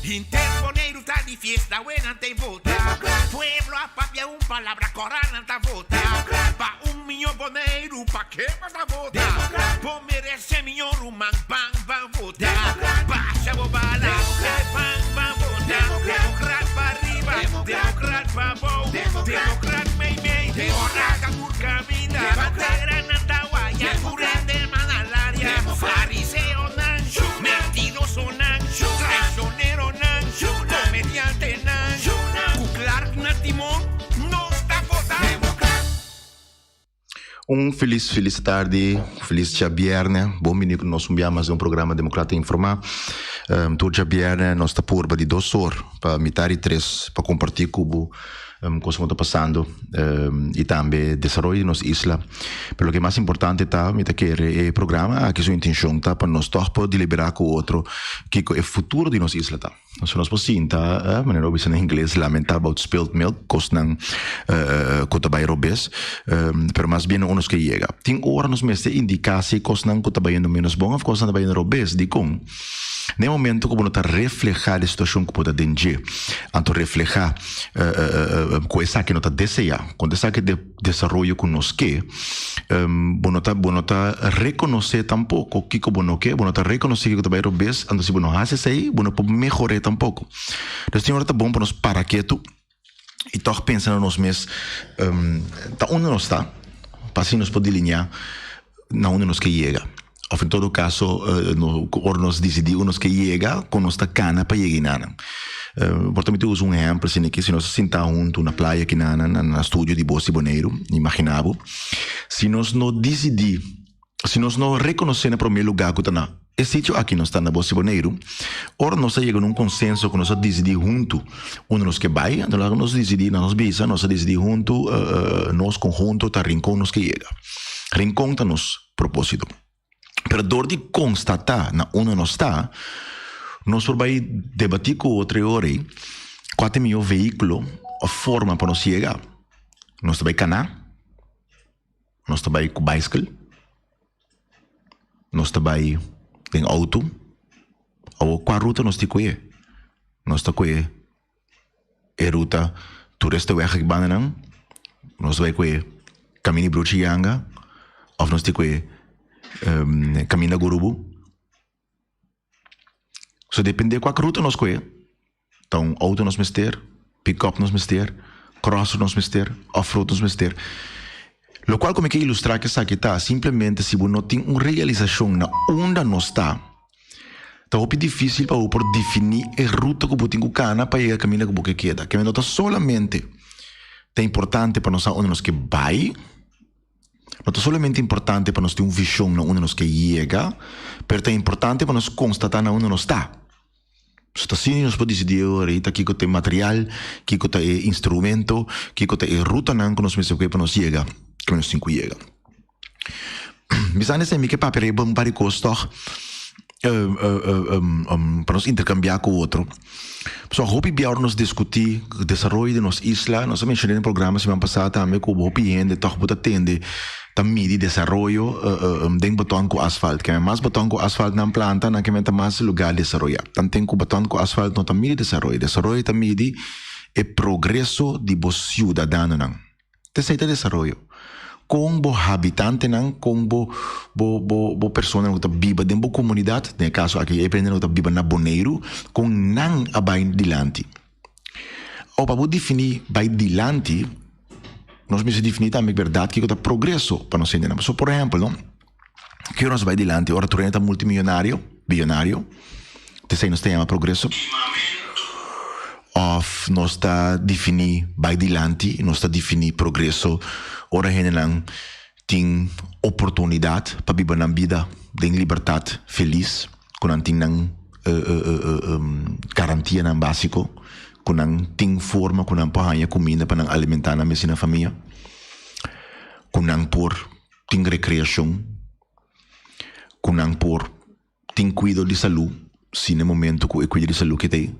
Interponer está de fiesta, buena te vota. Pueblo a papia un palabra corana ta vota. Pa un millón boneiro, pa que pasa vota. Po merece millón rumán, pan, pan vota. Pa chavo bala, pan, pan vota. Democrat pa arriba, democrat pa bo. Democrat mei mei, democrat mur camina. Bandera nandaguaya, curende manalaria. Fariseo nan, mentiroso nan, traicionero nan, comediante nan, Clark na timon, no está votando. Feliz tarde, feliz dia viernes. Bom dia, nós vamos um programa Democrata Informar. Todo dia viernes nós está por de 2 horas para metade e 3 para compartilhar com cosa está passando e também desenvolver nossa isla. Pero o que é mais importante tá, que é o programa que sua intenção tá para nós todos deliberar com o outro que é o futuro de nossa isla tá. Nós podemos tá, maneira obvia em inglês lamentar about spilled milk, cos não cota vai robes, pero mais bem uns que chega. Tem hora nos meses indicar se cos não cota vai no menos bom, cos não vai no robes, de com. No momento que você reflejar a situação que pode atingir, então reflejar coisa que não está desejando, quando essa que desenvolve conosco, você está reconhecer tampouco que você quer, você está reconhecer que você vai fazer, então se você não faz isso aí, você pode melhorar tampouco. Então, tem hora tá bom para nós parar quieto e toch pensar nos meses, tá onde nós está, para assim nós poder alinhar na onde nós que chega. Of in todo caso, nós decidimos que chega com nossa cana para chegar. Portanto, eu uso um exemplo, se nós sentamos junto na praia aqui no estúdio de Bossi Boneiro, imaginava, se nós não decidimos, se nós não reconhecemos no primeiro lugar que está esse sítio aqui nós está na Bossi Boneiro, ora nós chegamos num consenso que nós decidimos junto, onde nós que vai, então nós decidimos, nós bisa, nós decidimos junto, nós conjunto, tá rincão nós que chega. Rincão tá nos propósito. Pero dor de constatar na onde nós está, nós vai debater com outra hora qual é o meu veículo, a forma para nós chegar. Nós vai canar, nós vai com bicycle, nós vai em auto, ou qual ruta nós temos que ir. Nós temos que ir a ruta turista weg banan, nós vai com caminho bruxianga, ou nós temos que ir caminho Gurubu. So depende de qual ruta nós coe. Então, auto nós mister, pick-up nós mister, cross nós mister, off-road nós mister. Lo qual como que ilustrar que aqui está, simplesmente se você não tem uma realização na onde nós está, tá muito difícil para você definir a ruta que você tem que cana para ir a caminho que você queda. Que não está solamente é importante para nós onde nós que vai. Não é somente importante para nós ter uma visão na onde nós que chega, mas é importante para nós constatar na onde nós está. Se assim nós podemos decidir ahorita que tem material, que tem instrumento, que tem ruta que nós precisamos para nós chegar, que nós temos que chegar. Mas antes de que papel é bom para custar para nós intercambiar com o outro. So, hope que nós discutir o desenvolvimento de nossa isla. Nós mencionamos no programa semana passada também que o hope gente toch pode atender também de desenvolvimento de botão com asfalto. Que é mais botão com asfalto na planta, na que é mais lugar de desenvolvimento. Tanto tem que botão com asfalto não também de desenvolvimento. Desenvolvimento também de progresso de bo cidadão não. Terceiro desenvolvimento. Com o habitante não, com o pessoa que vive dentro da comunidade, no caso aqui é aprendendo que vive na Boneiro, com não a vai dilante. Ou para definir vai dilante, nós precisamos definir também a verdade que é o progresso para nós entender. So, por exemplo, não? Que nós vai dilante, ora tu é multimilionário, bilionário, te nós temos progresso. Of nós está definir vai dilante, nós está definir progresso. Ora gente não tem oportunidade para viver na vida de liberdade feliz, com não tem garantia não básico, com não tem forma, com não pode ganhar comida para não alimentar na mesma família, com não por tem recreação, com não por tem cuidado de saúde, se no momento que cuida de saúde que tem.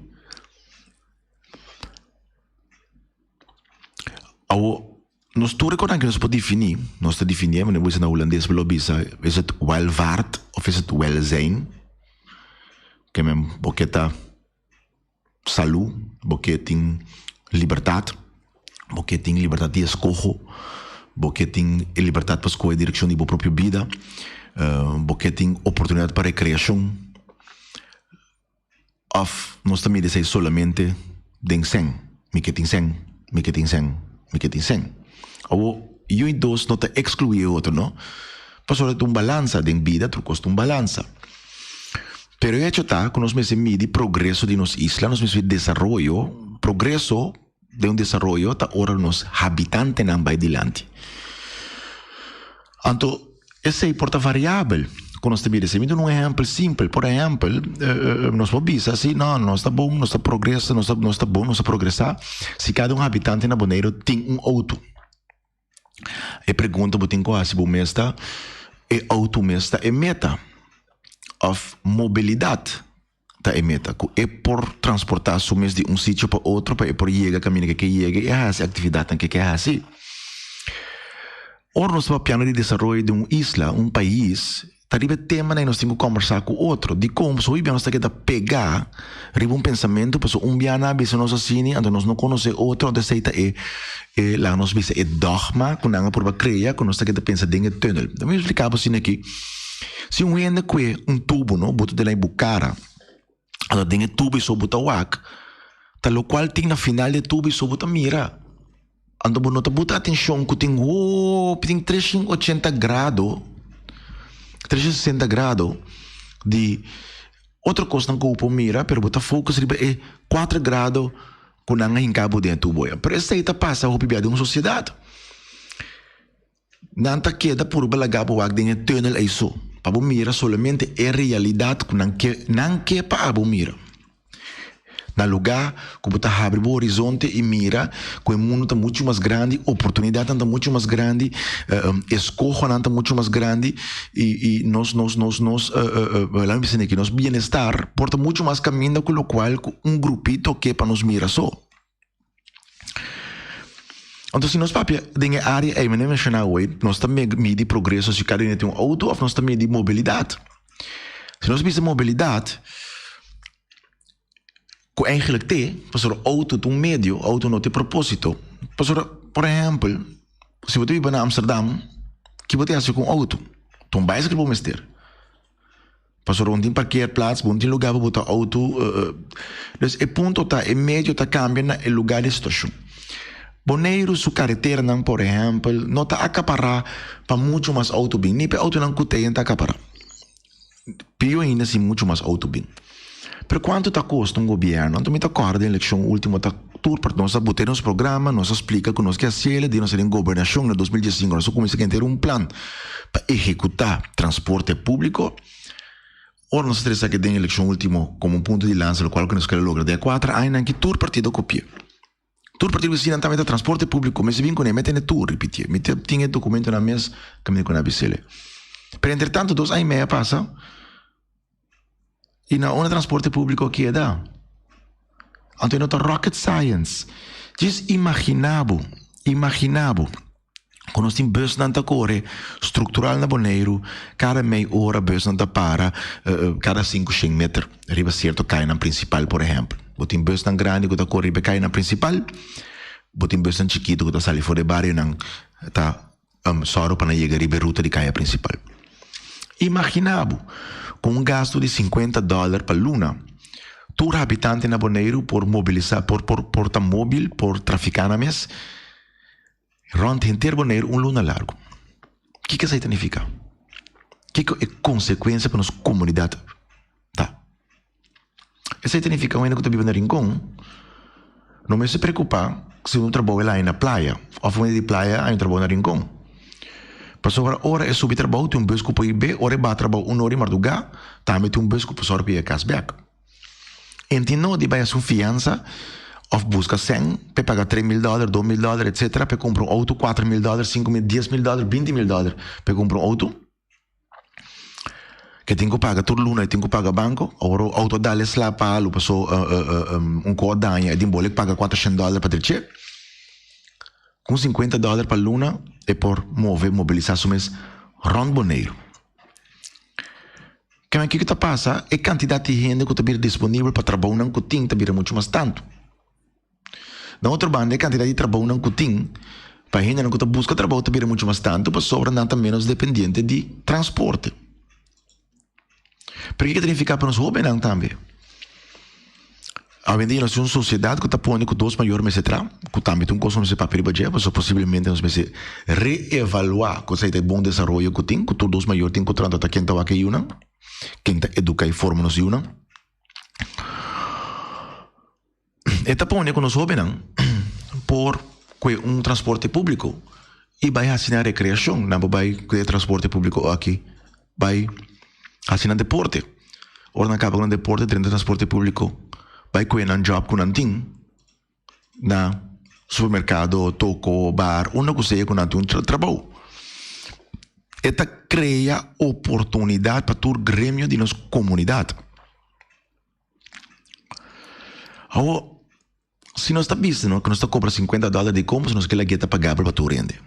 Nós tu recordamos que nós podemos definir, nós definimos, não vou dizer na holandês, é het welvaart of is het welzijn? Que é boqueta saúde, porque tem liberdade, porque tem liberdade de escolha, porque tem liberdade para escolher a direção de sua própria vida, porque tem oportunidade para recreação. Of nós também dizemos solamente den sen, me que tem sen. Ou eu e dois não te excluir outro, não? Pastor, tem balança de vida, tu custa balança. Pero hecho está que nós mede progresso de nossa isla, nós mede desenvolvimento, progresso de desenvolvimento, tá ora nos habitantes não vai adiante. Então, essa é a variável. Quando nós temos um exemplo simples, por exemplo, nós podemos dizer assim, não, nós está bom, nós está progresso, nós está bom, nós está progressar, se cada habitante na Bonaire tem auto. E pergunta, eu tenho quase, o mesta, é auto mesta, é meta of mobilidade, tá é meta, é por transportar sumes de sítio para outro, para por chegar caminho que chega, é essa atividade que é assim. Ora, nós vamos piano de desenvolvimento de isla, país, taribe tema né nós temos que conversar com outro de como só nós temos que pegar riba pensamento para biana bisa nós assim então nós não conhece outro de seita lá nós bisa dogma com nanga por criar com nós temos que pensar dentro túnel então eu explicar assim aqui se ende que tubo no boto de lá em bucara então dentro tubo só bota wak tal qual tem na final de tubo só bota mira então não bota atenção que tem 380 graus 360 graus de outra coisa não que mira, pero bota focus riba é 4 graus com nanga em cabo dentro do boia. Pero essa aí passa o pibia de uma sociedade. Nanta queda por balagabo wag dentro túnel é isso. Para mira solamente é realidade que não que para mira. Na lugar que você abre o horizonte e mira que o mundo está muito mais grande, oportunidade está muito mais grande, escolha está muito mais grande e nós bem-estar porta muito mais caminho com o qual grupito que para nos mira só. Então, se nós papia tem área aí, mas mencionar hoje, nós também mede progresso se cada um tem auto ou nós também mede mobilidade. Se nós vemos mobilidade que eigenlijk pastor, auto tem meio, auto não tem propósito. Pastor, por exemplo, se você vai na Amsterdam, que você faz com auto? Tem bicycle para mester. Pastor, onde tem parkeerplaats, onde tem lugar para botar auto. Dus o ponto está, o meio está cambiando o lugar de estação. Bonaire, sua carretera, não, por exemplo, não está acaparar para muito mais auto bem. Nem para auto não cuteia, está acaparar. Pior ainda, se muito mais auto bem. Per quanto está custa governo, então me acorda a eleição última tá tur para nós botar nos programa, nós explica que nós que a de nós em governação em 2015 nós começamos a ter plano para executar transporte público. Ora nós temos que ter a eleição última como ponto de lança, o qual nós queremos lograr de 4 anos que tur partido copia. Tur partido se não também transporte público, mas se vem com ele mete tur repetir, mete tinha documento na mesa caminho com a bicicleta. Per entretanto 2 anos e meio passa e na onda transporte público que é da. Então não tá rocket science. Diz imaginabo. Quando nós temos bus na corre, estrutural na Bonaire, cada meia hora bus na para, cada 500 metros, arriba certo cai na principal, por exemplo. Botem bus na grande que tá corre cai na principal, botem bus na chiquito que tá sali fora de barrio não tá só para chegar arriba ruta de cai principal. Imaginabo com gasto de $50 para luna. Todo habitante na Bonaire por mobilizar, por móvel, por traficar na mes, ronda inteiro Bonaire luna largo. O que isso significa? O que é consequência para nossa comunidade? Tá. Isso significa que quando eu vivo na Rincón, não me se preocupar se eu trabalho lá na praia, ou fora de praia, eu trabalho na Rincón. Pastor, ora é subir trabalho, tem bus que pode ir, ora vai trabalho hora e madrugar, também tem bus que pode sorrir a cashback. Entendo de vai sua fiança, ou busca 100, para pagar $3,000, $2,000, etc., para comprar auto, $4,000, $5,000, $10,000, $20,000, para comprar auto, que tem que pagar todo luna e tem que pagar banco, ora o auto dá-lhe lá para o passou codanha, e tem que pagar $400 para ter com $50 para luna é por mobilizar sumes rond Bonaire. Que o que está passa é quantidade de gente que está disponível para trabalhar não que tem está muito mais tanto. Na outra banda, a quantidade de trabalho não que tem para gente não que busca trabalho está muito mais tanto para sobra não menos dependente de transporte. Por que significa para nós jovens não também? Além de nós uma sociedade que está pondo com dois maiores meses atrás, que também tem coisa para perigo, mas possivelmente nós meses reevaluar que é bom desenvolvimento que tem, que todos dois maiores tem que tratar quem está aqui uma, quem está educar e forma nos uma. Está pondo com nós jovens não por transporte público e vai assinar recreação, não vai ter transporte público aqui, vai assinar deporte. Ora acaba com deporte dentro do transporte público. Vai comer um job com nanting na supermercado, toco, bar, onde você com nanting trabalho. Esta cria oportunidade para todo grêmio de nossa comunidade. Agora, se nós está visto, que nós está cobrando $50 de compra, nós queremos que pagar para tu rende.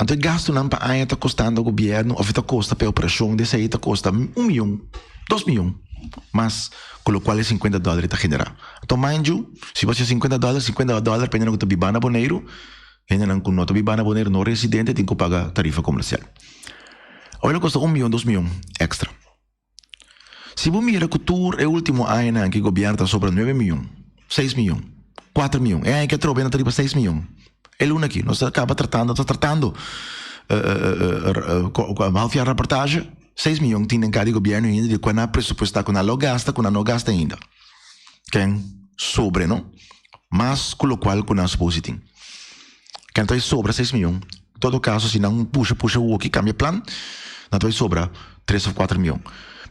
Então, gasto não para aí está custando ao governo, ou está custa para a operação, desse aí está custa $1 milhão, $2 milhões. Mas, com o qual é $50 está generar. Então, mind you, se você $50, $50 para não bibar na boneiro, ainda não com nota bibar na boneiro não residente, tem que pagar tarifa comercial. Olha, custa $1 milhão, $2 milhões extra. Se você mira que o tour é o último ano que o governo está sobre $9 milhões, $6 milhões, $4 milhões, é aí que trova na tarifa $6 milhões. É o aqui, nós acaba tratando, a reportagem, $6 milhões tem em cada governo ainda, de quando a pressupostar, quando não gasta ainda. Quem sobre, não? Mas, com o qual, quando não se pode ter. Quem está sobra $6 milhões, em todo caso, se não puxa o aqui, cambia plano, não vai sobrar $3 ou $4 milhões.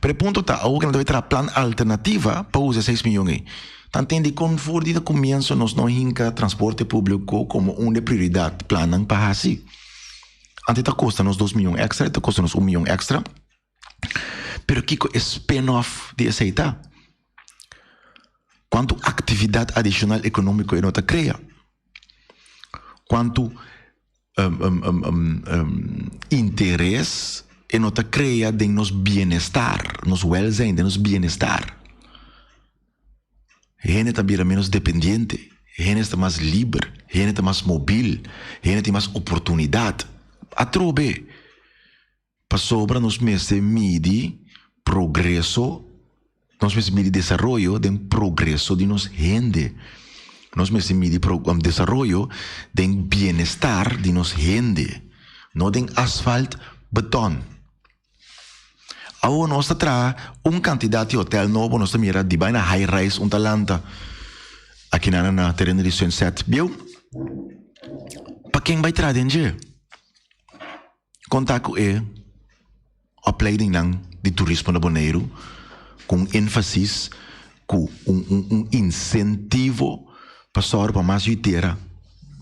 Pero o ponto está, o que não vai ter plano alternativa para usar $6 milhões aí. Tanto de conforto de começo, nós não hinca transporte público como uma de prioridade, planam para assim. Antes está custa nos $2 milhões extra, está custa nos $1 milhão extra. Pero que é spin-off de aceitar? Quanto atividade adicional econômica não está cria? Quanto interesse não está cria de nos bem-estar, nos well-being, de nos bem-estar? Gente está menos dependente, gente está mais livre, gente está mais móvel, gente tem mais oportunidade. A trobe, para sobra nos meses de progresso, nos meses de desenvolvimento, de progresso de nos gente. Nos meses de desenvolvimento, de bem-estar de nos gente. Não de asfalto, beton. Agora nós traz quantidade de hotel novo, nós mira de bem na high-rise, talanta aqui na terreno de Sunset, viu? Para quem vai trazer dinheiro? Contato é opleiding de turismo na Bonaire, com ênfase, com incentivo para mais de terra,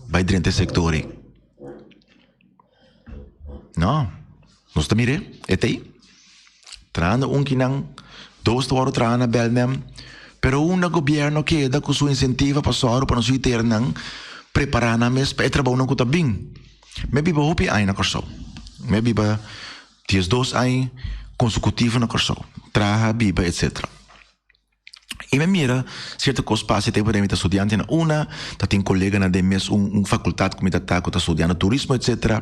vai dentro do sector. Não, nós mira, é aí. Trana que não, 2 horas trana Belém, pero governo que dá com sua incentiva para nós ter não preparar na mesa para trabalhar não está bem. Maybe ba hopi aí na corso, maybe ba dias 2 aí consecutivo na corso, traha biba etc. E me mira certa coisa passa tempo de meta estudante na una, tá tem colega na demes faculdade como tá estudando turismo etc.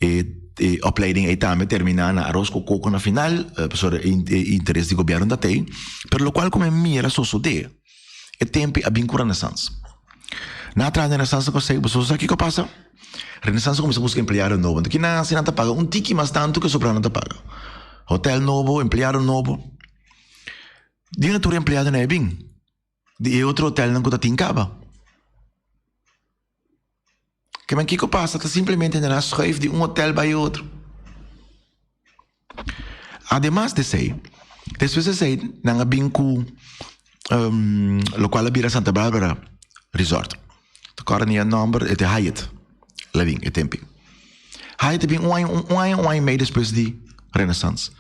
E opleiding aí também terminar na arroz com coco na final, por interesse do governo da tem, pelo qual como mira só de é tempo a bem com renaissance. Na atrás da renaissance que sei, pessoas aqui que passa, renaissance começa a buscar empregado novo, que na se não tá paga tiki mais tanto que sobra não tá paga. Hotel novo, empregado novo. De natura empregado não é bem. De outro hotel não tá tincaba. Que man que passa, tá simplesmente na schuif de hotel para outro. Además de sei, depois de sei, não bem com local Bira Santa Bárbara Resort. De correnia number é de Hyatt, lá bem é tempo. Hyatt bem um meio depois de Renaissance.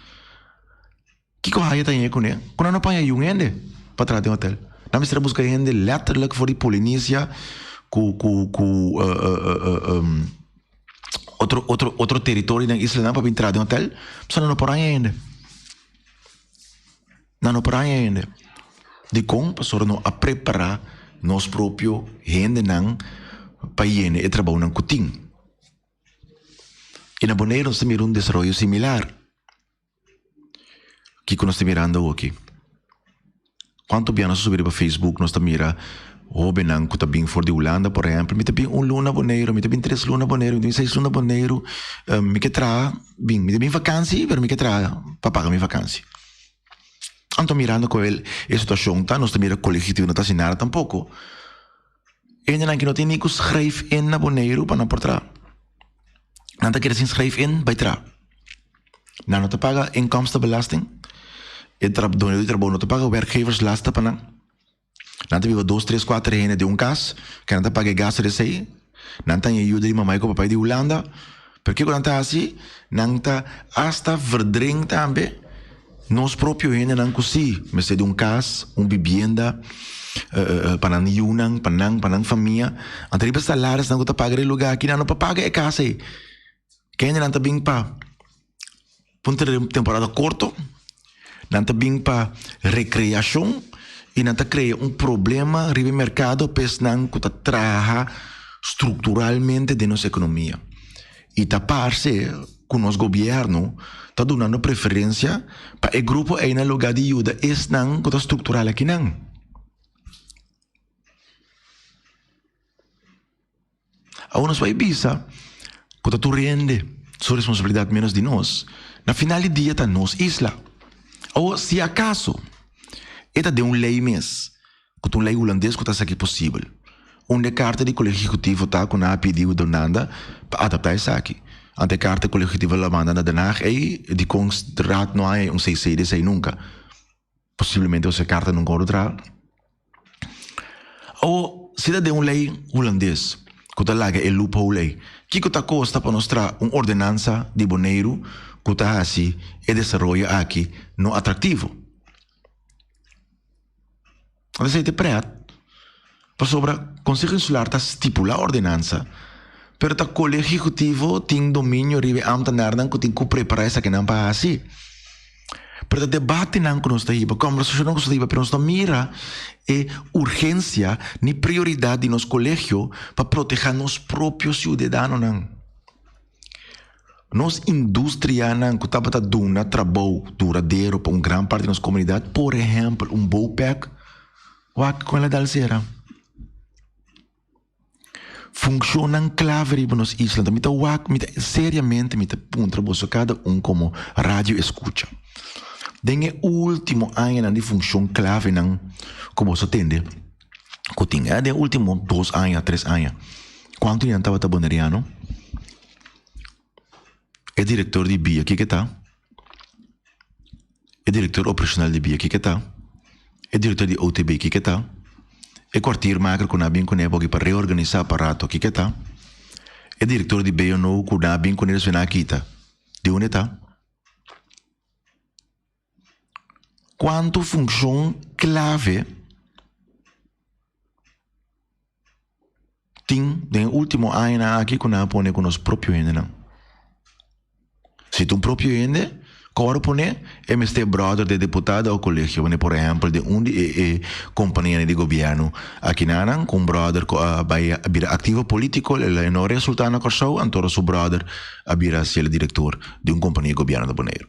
Que com Hyatt aí com ele? Quando não põe um ende para trás do hotel. Não me será buscar ende letterlijk voor die Polynesia. Outro território na isla não para entrar no hotel, só não por aí ainda. não para ainda. De como para não a preparar nós próprio gente não para ir e trabalhar não cutim. E na Bonaire nós temos desenvolvimento similar. Que nós estamos mirando aqui. Quanto bem nós subir para Facebook nós estamos mirando Benang que está bem fora de Holanda, por exemplo, me tem luna Bonaire, me tem 3 luna Bonaire, me tem 6 luna Bonaire, me que tra, bem, me tem vacância, mas me que tra para pagar minha vacância. Anto mirando com ele, a situação tá, nós estamos mirando coletivo não está sem nada tampouco. Ainda que não tem nem que escrever na Bonaire para não por trás. Não está querendo escrever bij trás. Não te paga inkomstenbelasting. E trabalho não te paga werkgeverslasten para não. Não te vive 2, 3, 4 reais de caso, que não te paga gasto de sei. Não te ajuda de mamãe com papai de Holanda. Porque quando está assim, não te hasta verdring também. Nós próprios ainda não conseguimos. Mas se de caso, vivienda, para não yunang, para não família. Então, riba salários não te paga de lugar aqui, não te paga é casa. Que ainda não te bem para temporada curta, não te bem para recreação. E não te cria problema no mercado, pois não que trabalha estruturalmente de nossa economia. E tapar-se com o nosso governo, está dando preferência para o grupo aí no lugar de ajuda, esse não que está estrutural aqui não. Agora nós vai bisa, que tu rende sua responsabilidade menos de nós, na final do dia está nos isla. Ou se acaso, esta de lei mês, que lei holandês que está aqui possível. Onde a carta de colégio executivo está com a pedido de nada para adaptar isso aqui. Ante a carta de colégio executivo la manda na danach e de constraat não há CC de sei nunca. Possivelmente essa carta não corre. Ou se de lei holandês, que está lá é loophole lei, que está costa para mostrar ordenança de Bonaire que está assim e desenvolve aqui não atrativo. Você é preto. Para sobre o Conselho Insular está estipula a ordenança, mas o colégio executivo tem domínio ribe ambtenaar que tem que preparar essa que não para assim. Mas o debate não que nós está aí, a conversação não que nós está aí, mas nós mira é urgência nem prioridade nos colégios para proteger nos próprios cidadãos não. Nos indústria não que está para dar um trabalho duradouro para grande parte da nossa comunidade, por exemplo, BOPEC. Wak com ela dalcera. Funcionam clave para nos Islândia. Mita wak, seriamente, mita punta bolso cada como rádio escuta. Dengue último ano de função clave não, como você entende. Que tinha de último 2 anos, 3 anos. Quanto ainda estava taboneriano? É diretor de BIA, que está? É diretor operacional de BIA, que está? É diretor de OTB, que está? É quartier macro com a bem com ele para reorganizar o aparato, que está? É diretor de BNO com a bem com ele na quita. De onde está? Quanto função clave tem no último ano aqui com a pone com os próprios ainda não? Se tu próprio ainda corpone MST brother de deputado ao colégio, por exemplo, de companhia de governo. Aqui não, com brother vai vir ativo político, ele não resulta na corção, então o brother vai ser diretor de uma companhia de governo de Bonaire.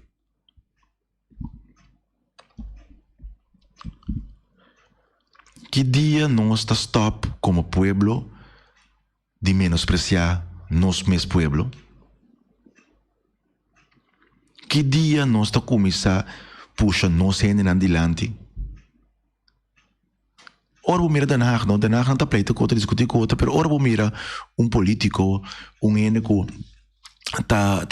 Que dia nós está stop como pueblo de menospreciar nos mesmos pueblo? Que dia nós está começar puxa nós ainda adiante? Ora vou mirar Den Haag não está pleito com outra discutir com outra, pero ora vou mirar político, énico tá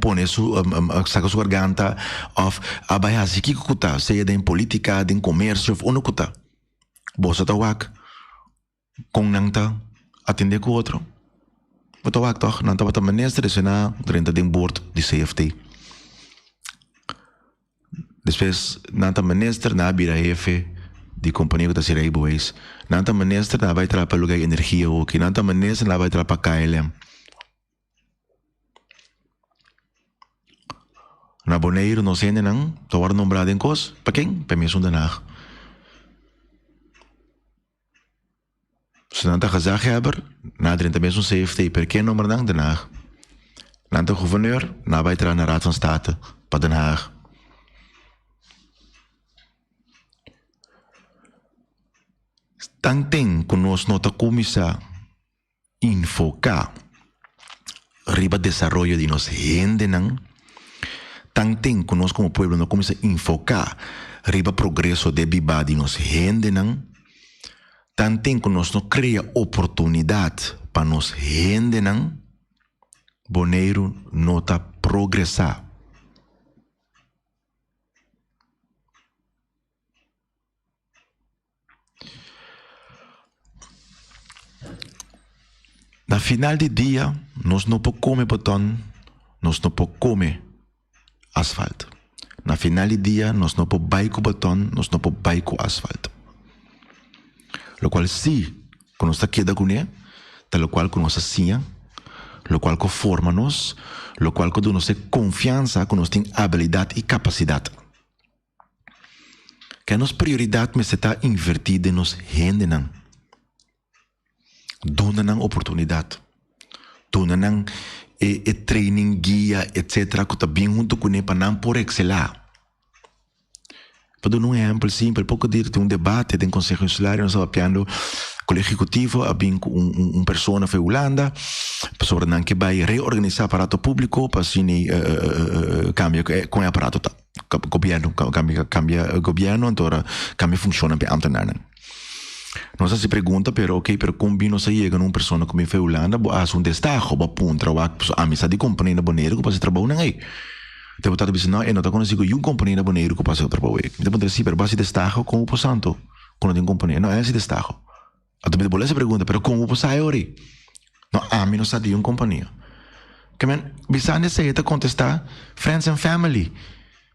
pone saca sua garganta of abaixo que cuta, seja em política, em comércio, ou no cuta. Bosa tá wak com não tá atender com outro. Bota wak toch, não tá bota ministro, isso na 30 de board de CFT. Depois, não tá ministro, na bira jefe de companhia que está se Boys. Não tá ministro, não vai trabalhar para lugar de energia ou que não tá ministro, não vai trabalhar para KLM. Na Bonaire nos hende nang, to war nombrado en cos, pa quem? Pa mesmo Den Haag. Se nanta gezag hebben, na 30 mesmo safety, per quem nommer nang Den Haag. Nanta gouverneur, na bijtra na Raad van State, pa Den Haag. Tanteng conosco nota comisa enfocar riba desarrollo de nos gente nang. Tanteng conosco como pueblo no comisa enfocar riba progreso de biba de nos gente nang. Tanteng conosco no crea oportunidade para nos gente nang. Bonaire nota progressar. Na final de dia, nós não podemos comer botão, nós não podemos comer asfalto. Na final de dia, nós não podemos baico botão, nós não podemos baico asfalto. Lo qual se, quando nós queda com ele, lo qual com nossa sinha, lo qual que forma nós, lo qual que dá nossa confiança, que nós temos habilidade e capacidade. Que a nossa prioridade me está invertida em nos rende não. Dona nang oportunidade. Dona nang training, guia, etc. Que está bem junto com ele para não por excelar. Para dar um exemplo simples, pouco dia tem debate tem Conselho Insular, nós estamos apiando com o Executivo, há bem pessoa foi Holanda, pessoa não que vai reorganizar o aparato público para assim cambia com o aparato governo, cambia governo, então cambia funciona para ambtenaar. Nós se pergunta, pero como não se chega numa pessoa como foi Holanda, há destaque, punta, a missa de companhia na Bonaire que passa trabalho não é. O deputado disse, não, eu não estou conhecendo companhia na Bonaire que passa trabalho. Então, sim, pero base destaque como o santo, quando tem companhia, não é esse destaque. A tu me bola essa pergunta, pero como o sai ori? Não, a mim não sabe companhia. Que men, bisa necessita contestar friends and family.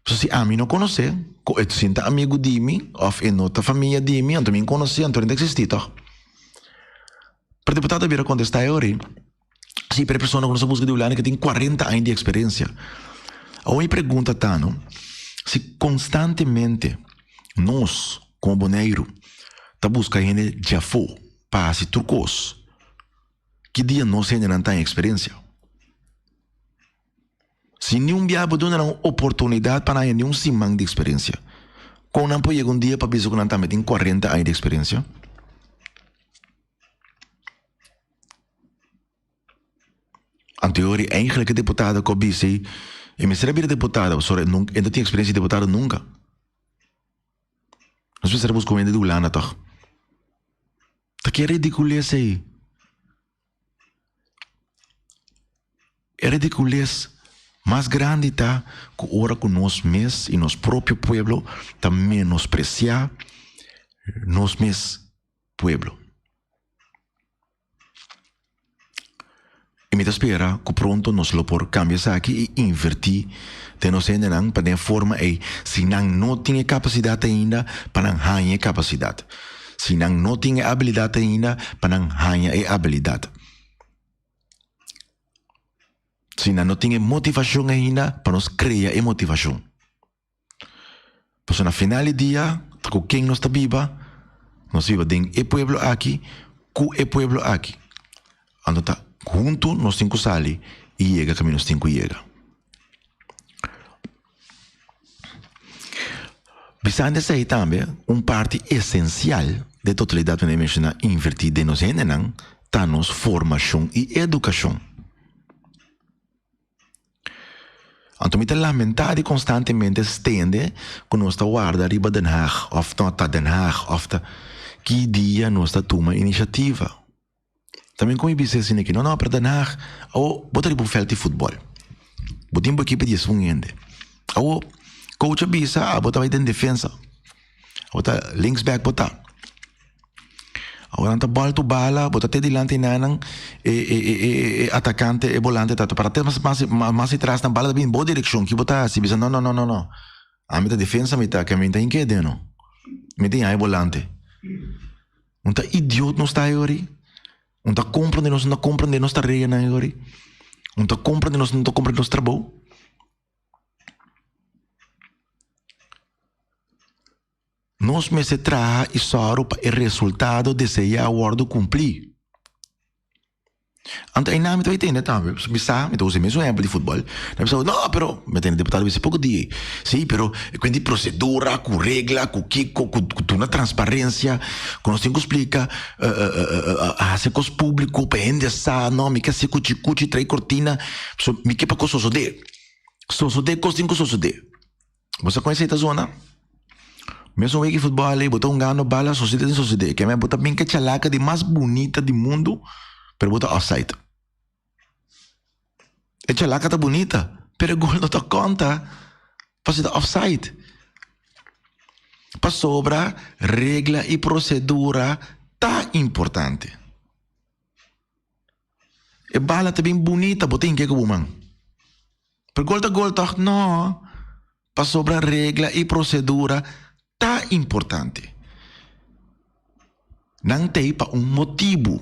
Se a mim não conhece, eu sinto amigo de mim, ou em outra família de mim, então me conhece, então não existe, tá? Para o deputado vir a contestar ori, se para a pessoa que busca de Holanda que tem 40 anos de experiência, a minha pergunta tá, não? Se constantemente nós, como Bonaire, tá buscando já for, passe, trucos, que dia nós ainda não tem experiência? Se nenhum diabo dá uma oportunidade para nenhum simão de experiência, quando não pode um dia para pensar que não tem 40 anos de experiência, anterior, eigenlijk deputado que eu disse, e me será deputado, sorry, nunca, ainda tinha experiência de deputado nunca. Nós precisamos com ele de Holanda, toch? Tá que é ridículo isso aí. É ridículo mais grande tá que ora com nós mesmos e nosso próprio pueblo tá menospreciar nós mesmos pueblo. E me espera que pronto nós lo por cambiar aqui e invertir de nós ainda não para de forma aí se não tinha capacidade ainda para não ganhar capacidade. Se não tinha habilidade ainda para não ganhar habilidade. Se não tinha motivação ainda, para nós criar a motivação. Pois na final do dia, com quem nós está viva, nós viva tem o pueblo aqui, com o pueblo aqui. Então tá, junto nós temos que sair e chega caminho nós temos que chegar. Pensando aí também, parte essencial da totalidade da mencionar invertida nos ensinam, está nos formação e educação. Então, me lamentar constantemente estende que nós está guarda riba Den Haag, of não está Den Haag, of que dia nós está toma iniciativa. Também como eu disse assim aqui, não para Den Haag, ou botar para o veld de futebol. Botar uma equipe de swingende. Ou coach bisa, botar vai em defesa. Botar linksback botar. Agora anta bola tu bala, bota te dilante nanang atacante e volante tato para ter mais atrás na bala bem boa direção que bota se bisa não. A meta defesa meta que meta em que deno. Meta aí volante. Unta idiota não está aí. Unta compreende nós não compreende nós está reia na aí. Unta compreende nós não compreende nós trabalho. Nós me se traga e só para o resultado desse acordo cumprir. Então, aí não me entende também. Bisa, me usa mesmo exemplo de futebol. Não, pero me tem deputado esse pouco dia. Sim, pero quindi procedura, com regra, com na transparência, com nós temos que explicar a secos público, para endessar, não, me quer se cuti trai cortina, me quer para coisa so de costinho so de. Você conhece essa zona? Mesmo que futebol ali, botar gano bala, sociedade, que me botar bem que chalaca de mais bonita do mundo. Pero bota offside. E chalaca tá bonita, pero gol não tá conta. Passa da offside. Para sobra, regra e procedura tá importante. E bala tá bem bonita, bota em que bumang. Pero gol tá não. Para sobra, regra e procedura tá importante. Não tem para motivo.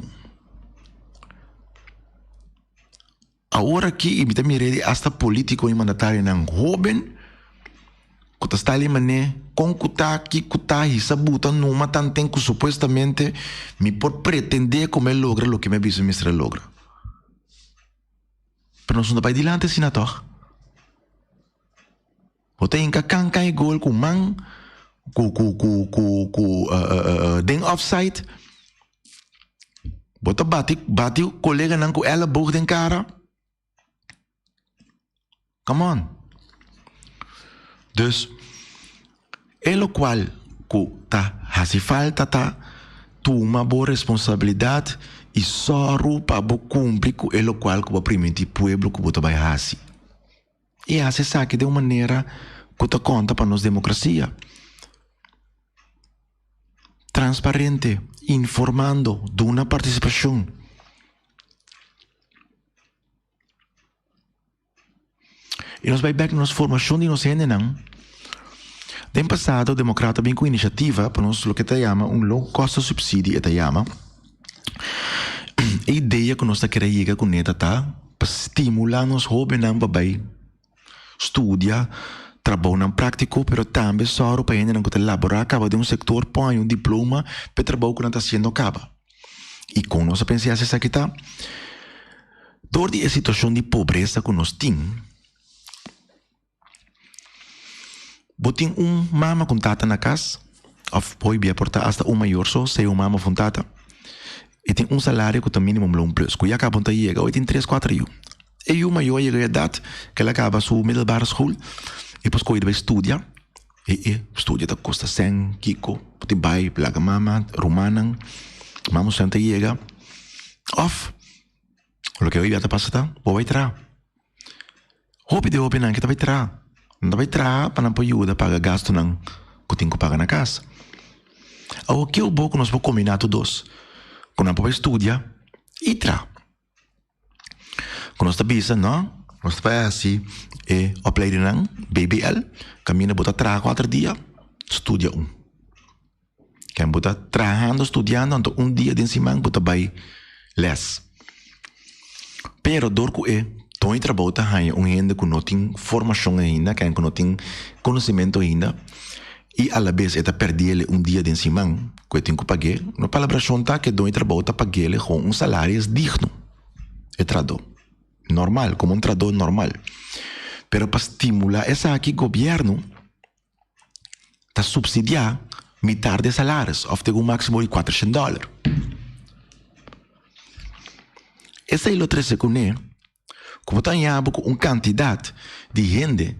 Agora que imita mirede hasta político e mandatário ng joven, kuta stali mané, kung kuta hisabutan numa tanten que supuestamente me por pretender como ele logra lo que me vice-ministra logra. Pero nós não vai dilante senator. Bota em kakankai gol com man, den offside. Bota bate o colega nang com ela boog den cara. Come on. Dus, lo qual tá hace falta tá toma boa responsabilidade e só para cumprir com lo qual que vai permitir pueblo que vai fazer. E hace saque de uma maneira que tá conta para nós democracia. Transparente, informando, de uma participação. E nós vai back na nossa formação de nós não. No passado, o democrata vem com iniciativa para nós o que te chama low cost subsídio, te chama. A ideia que nós queremos chegar com neta tá para estimular nos jovens para estudar, trabalhar prático, pero também só para ainda não que elaborar acaba de setor põe diploma para trabalhar que não está sendo acaba. E com nós pensar essa aqui tá, dor de situação de pobreza que nós temos. Botin mama com tata na casa, of poi bia porta hasta maior só, sei mama com tata. E tem salário que tem mínimo long plus, que acaba de chegar, e tem 3-4 anos. E maior chega a idade, que ela acaba sua middelbare school, e depois que vai estudar, e estudia da custa 100 kiko, poti bai, plaga mama, romanan, mama senta chega, of, o que eu ia te passar, vai entrar. Hope de hope não, que vai entrar. Não vai entrar para não ajuda pagar gasto não que tem que pagar na casa. O que é bom que nós vamos combinar todos. Quando nós vamos estudar, e tra. Quando nós estamos não, nós vamos assim, opleiding não, BBL, caminha botar 3-4 dias, estudia Quem botar trabalhando, estudando, então dia de semana botar vai les. Pero dor que Então, trabalho é gente que não tem formação ainda, que não tem conhecimento ainda, e a la vez está perdendo dia de semana, que tem que pagar. Na palavra chonta que do trabalho está pagando com salário digno. É trabalho normal, como trabalho normal. Pero para estimular essa aqui governo está subsidiar metade de salários, ou tem um máximo de $400. Essa é a outra coisa. Como está com uma quantidade de gente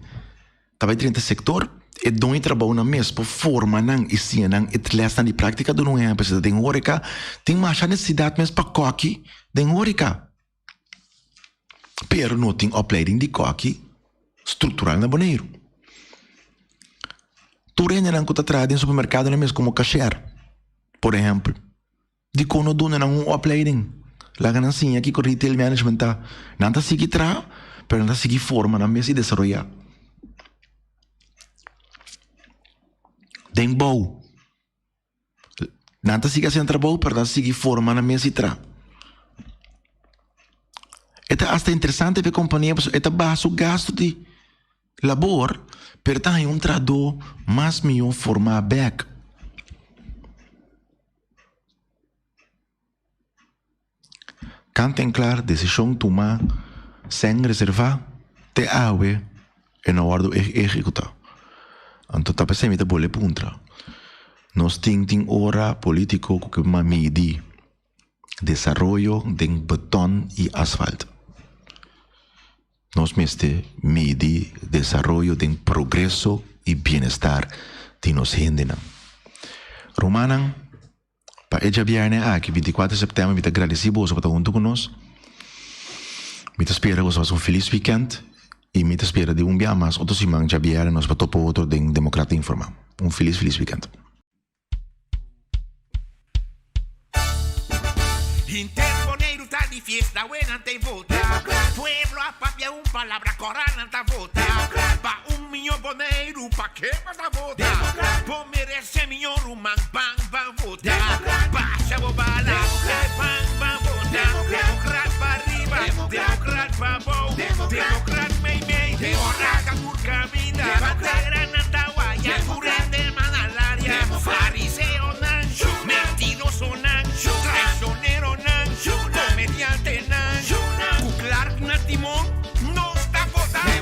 que vai no setor e dão trabalho na mesma forma e ensinam e trazem de prática de uma empresa de Hórica, tem mais necessidade mesmo para coque de Hórica. Pero não tem opleiding de coque estrutural na Bonaire. Tu renha que está atrás no supermercado mesmo como cashier, por exemplo, de como não opleiding. La ganancia aqui com retail management tá não está seguir tra, pero não está seguir forma na mesa e desenvolver. Den bom, não está seguir sendo trabalho, pero não está seguir forma na mesa e tra. É hasta interessante ver companhia, é baixo gasto de labor, pero tem trabalho mais melhor forma back. Kant en klaar, decisão tomar, sem reservar, te awe, e na hora do executar. Então, tá pensando em bole puntra. Nós temos hora político que uma medi desarrollo de beton e asfalto. Nós meste medi desarrollo de progresso e bem-estar de nos gente. Romanan, para ella viernes aqui, 24 de setembro, me agradecido por estar junto conosco. Me espero que você um feliz weekend e me espero de dia mais. Outro semana já viernes nós para topo outro de Democrata Informa. Feliz weekend. Interponeiro tá de fiesta, buena te vota. Pueblo a papia palabra corana ta vota. Pa milhão boneiro, pa que vas a vota? Po merece milhão rumang, bang, bang vota. Baixa bobala, bang, bang vota. Democrat pa arriba, democrat pa bom, democrat